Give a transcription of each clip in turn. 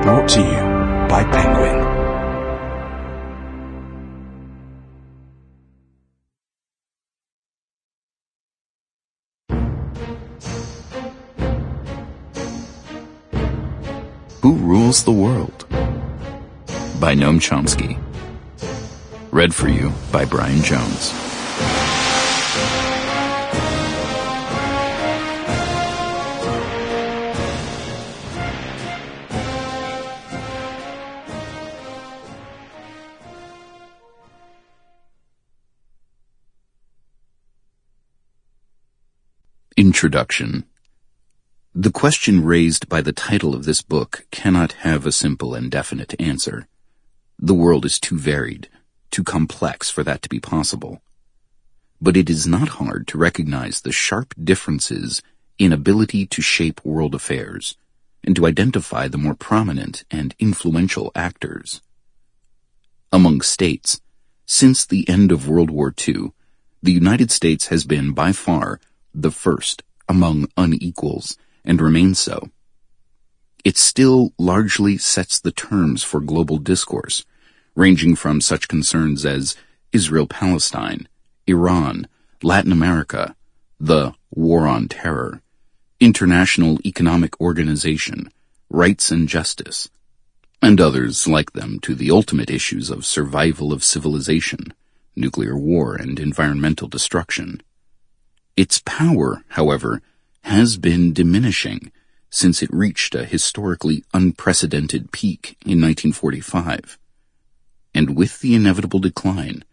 Brought to you by Penguin. Who Rules the World? By Noam Chomsky. Read for you by Brian Jones. Introduction. The question raised by the title of this book cannot have a simple and definite answer. The world is too varied, too complex for that to be possible. But it is not hard to recognize the sharp differences in ability to shape world affairs, and to identify the more prominent and influential actors. Among states, since the end of World War II, the United States has been by far the first among unequals, and remains so. It still largely sets the terms for global discourse, ranging from such concerns as Israel-Palestine, Iran, Latin America, the War on Terror, International Economic Organization, rights and justice, and others like them to the ultimate issues of survival of civilization, nuclear war, and environmental destruction. Its power, however, has been diminishing since it reached a historically unprecedented peak in 1945. And with the inevitable decline,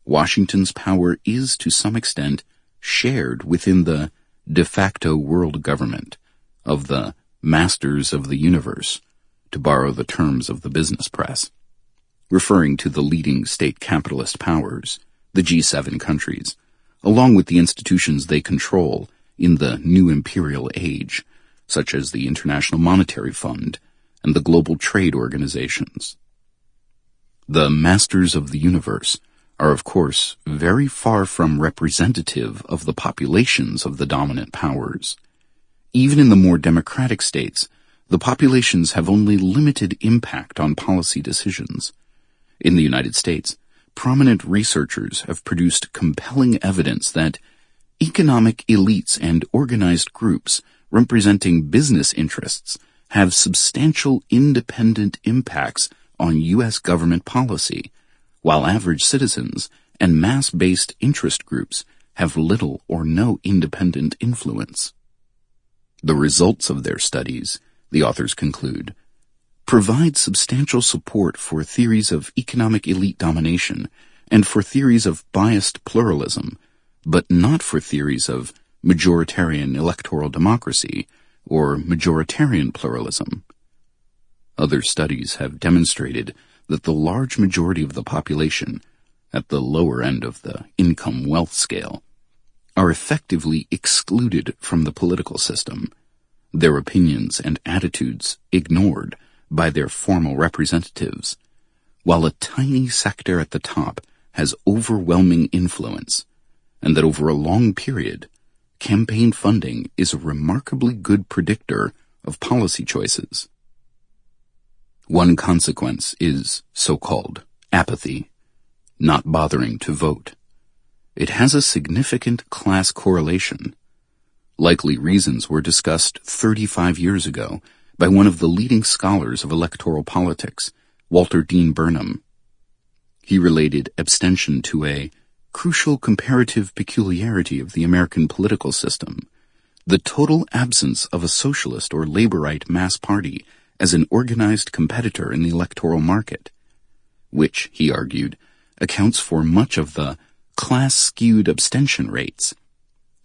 Washington's power is to some extent shared within the de facto world government of the masters of the universe, to borrow the terms of the business press, referring to the leading state capitalist powers, the G7 countries, along with the institutions they control in the new imperial age, such as the International Monetary Fund and the global trade organizations. The masters of the universe are, of course, very far from representative of the populations of the dominant powers. Even in the more democratic states, the populations have only limited impact on policy decisions. In the United States, prominent researchers have produced compelling evidence that economic elites and organized groups representing business interests have substantial independent impacts on U.S. government policy, while average citizens and mass-based interest groups have little or no independent influence. The results of their studies, the authors conclude, provide substantial support for theories of economic elite domination and for theories of biased pluralism, but not for theories of majoritarian electoral democracy or majoritarian pluralism. Other studies have demonstrated that the large majority of the population, at the lower end of the income-wealth scale, are effectively excluded from the political system, their opinions and attitudes ignored by their formal representatives, while a tiny sector at the top has overwhelming influence, and that over a long period, campaign funding is a remarkably good predictor of policy choices. One consequence is so-called apathy, not bothering to vote. It has a significant class correlation. Likely reasons were discussed 35 years ago by one of the leading scholars of electoral politics, Walter Dean Burnham. He related abstention to a crucial comparative peculiarity of the American political system, the total absence of a socialist or laborite mass party as an organized competitor in the electoral market, which, he argued, accounts for much of the class-skewed abstention rates,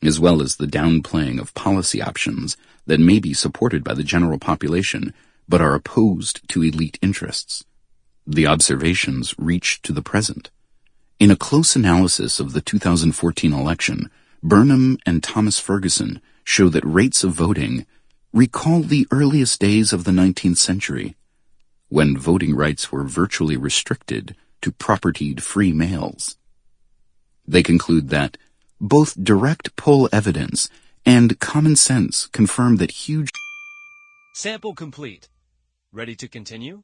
as well as the downplaying of policy options that may be supported by the general population but are opposed to elite interests. The observations reach to the present. In a close analysis of the 2014 election, Burnham and Thomas Ferguson show that rates of voting recall the earliest days of the 19th century, when voting rights were virtually restricted to propertied free males. They conclude that both direct poll evidence and common sense confirm that huge... Sample complete. Ready to continue?